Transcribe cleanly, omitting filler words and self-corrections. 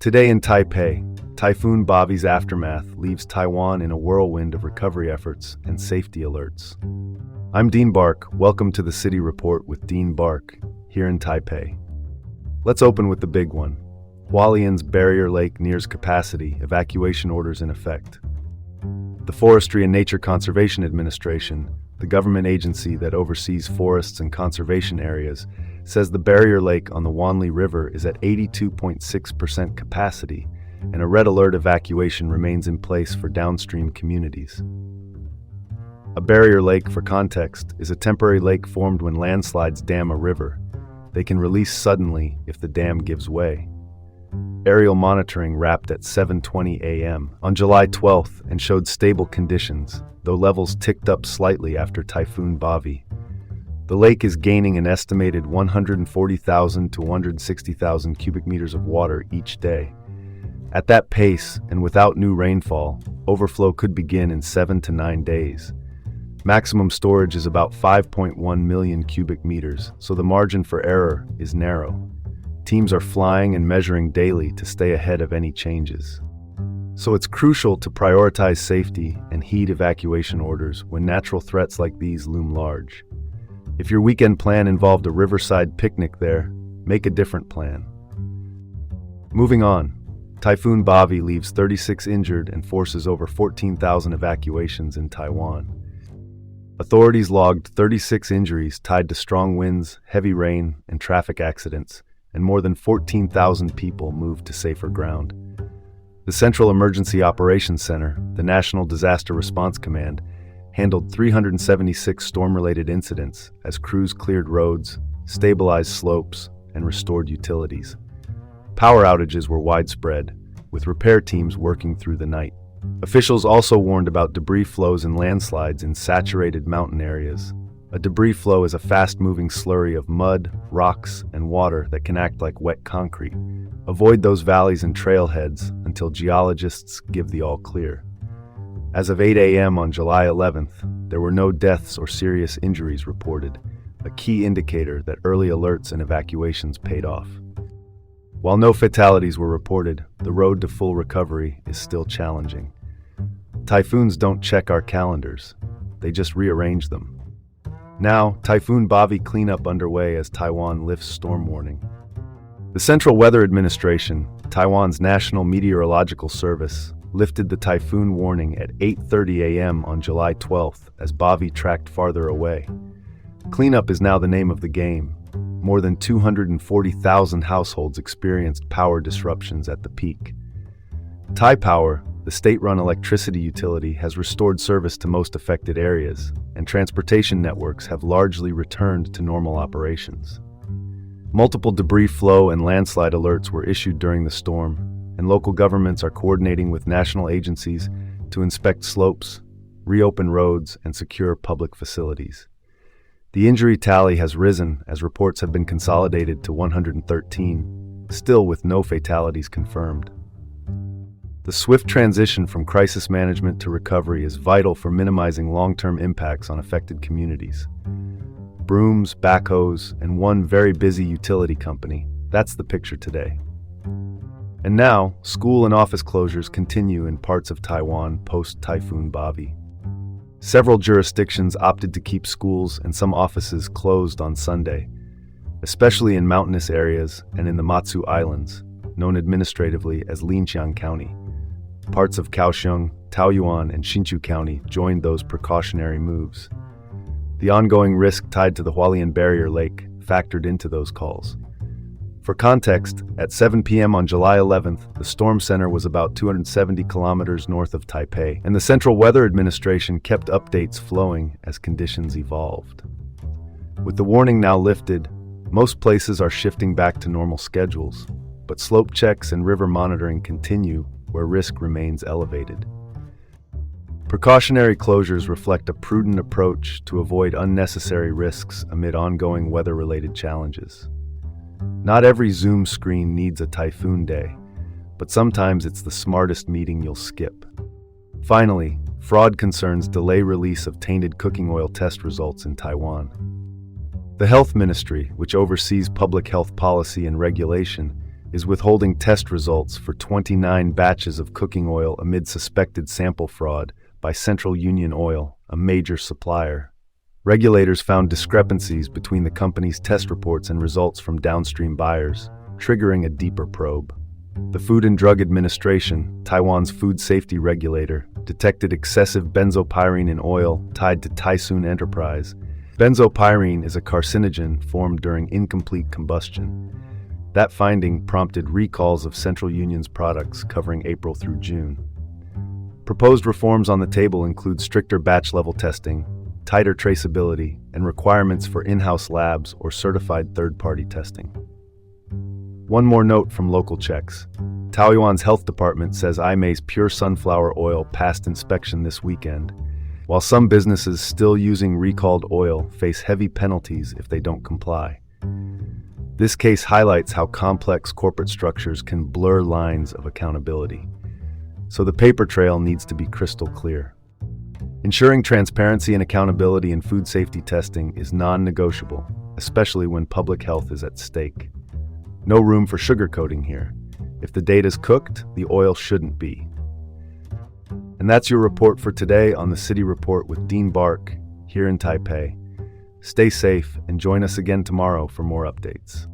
Today in Taipei, Typhoon Bobby's aftermath leaves Taiwan in a whirlwind of recovery efforts and safety alerts. I'm Dean Bark. Welcome to the City Report with Dean Bark, here in Taipei. Let's open with the big one. Hualien's barrier lake nears capacity, evacuation orders in effect. The Forestry and Nature Conservation Administration, the government agency that oversees forests and conservation areas, says the barrier lake on the Hualien River is at 82.6% capacity, and a red alert evacuation remains in place for downstream communities. A barrier lake, for context, is a temporary lake formed when landslides dam a river. They can release suddenly if the dam gives way. Aerial monitoring wrapped at 7:20 a.m. on July 12th and showed stable conditions, though levels ticked up slightly after Typhoon Bobby. The lake is gaining an estimated 140,000 to 160,000 cubic meters of water each day. At that pace, and without new rainfall, overflow could begin in 7 to 9 days. Maximum storage is about 5.1 million cubic meters, so the margin for error is narrow. Teams are flying and measuring daily to stay ahead of any changes. So it's crucial to prioritize safety and heed evacuation orders when natural threats like these loom large. If your weekend plan involved a riverside picnic there, make a different plan. Moving on, Typhoon Bobby leaves 36 injured and forces over 14,000 evacuations in Taiwan. Authorities logged 36 injuries tied to strong winds, heavy rain, and traffic accidents, and more than 14,000 people moved to safer ground. The Central Emergency Operations Center, the National Disaster Response Command, handled 376 storm-related incidents as crews cleared roads, stabilized slopes, and restored utilities. Power outages were widespread, with repair teams working through the night. Officials also warned about debris flows and landslides in saturated mountain areas. A debris flow is a fast-moving slurry of mud, rocks, and water that can act like wet concrete. Avoid those valleys and trailheads until geologists give the all-clear. As of 8 a.m. on July 11th, there were no deaths or serious injuries reported, a key indicator that early alerts and evacuations paid off. While no fatalities were reported, the road to full recovery is still challenging. Typhoons don't check our calendars, they just rearrange them. Now, Typhoon Bobby cleanup underway as Taiwan lifts storm warning. The Central Weather Administration, Taiwan's National Meteorological Service, lifted the typhoon warning at 8:30 a.m. on July 12th as Bobby tracked farther away. Cleanup is now the name of the game. More than 240,000 households experienced power disruptions at the peak. Taipower, the state-run electricity utility, has restored service to most affected areas, and transportation networks have largely returned to normal operations. Multiple debris flow and landslide alerts were issued during the storm, and local governments are coordinating with national agencies to inspect slopes, reopen roads, and secure public facilities. The injury tally has risen as reports have been consolidated to 113, still with no fatalities confirmed. The swift transition from crisis management to recovery is vital for minimizing long-term impacts on affected communities. Brooms, backhoes, and one very busy utility company. That's the picture today. And now, school and office closures continue in parts of Taiwan post-Typhoon Bobby. Several jurisdictions opted to keep schools and some offices closed on Sunday, especially in mountainous areas and in the Matsu Islands, known administratively as Linqiang County. Parts of Kaohsiung, Taoyuan, and Hsinchu County joined those precautionary moves. The ongoing risk tied to the Hualien barrier lake factored into those calls. For context, at 7 p.m. on July 11th, the storm center was about 270 kilometers north of Taipei, and the Central Weather Administration kept updates flowing as conditions evolved. With the warning now lifted, most places are shifting back to normal schedules, but slope checks and river monitoring continue where risk remains elevated. Precautionary closures reflect a prudent approach to avoid unnecessary risks amid ongoing weather-related challenges. Not every Zoom screen needs a typhoon day, but sometimes it's the smartest meeting you'll skip. Finally, fraud concerns delay release of tainted cooking oil test results in Taiwan. The Health Ministry, which oversees public health policy and regulation, is withholding test results for 29 batches of cooking oil amid suspected sample fraud by Central Union Oil, a major supplier. Regulators found discrepancies between the company's test reports and results from downstream buyers, triggering a deeper probe. The Food and Drug Administration, Taiwan's food safety regulator, detected excessive benzopyrene in oil tied to Taisun Enterprise. Benzopyrene is a carcinogen formed during incomplete combustion. That finding prompted recalls of Central Union's products covering April through June. Proposed reforms on the table include stricter batch-level testing, tighter traceability, and requirements for in-house labs or certified third-party testing. One more note from local checks. Taoyuan's health department says IMA's pure sunflower oil passed inspection this weekend, while some businesses still using recalled oil face heavy penalties if they don't comply. This case highlights how complex corporate structures can blur lines of accountability. So the paper trail needs to be crystal clear. Ensuring transparency and accountability in food safety testing is non-negotiable, especially when public health is at stake. No room for sugarcoating here. If the data's cooked, the oil shouldn't be. And that's your report for today on the City Report with Dean Bark, here in Taipei. Stay safe and join us again tomorrow for more updates.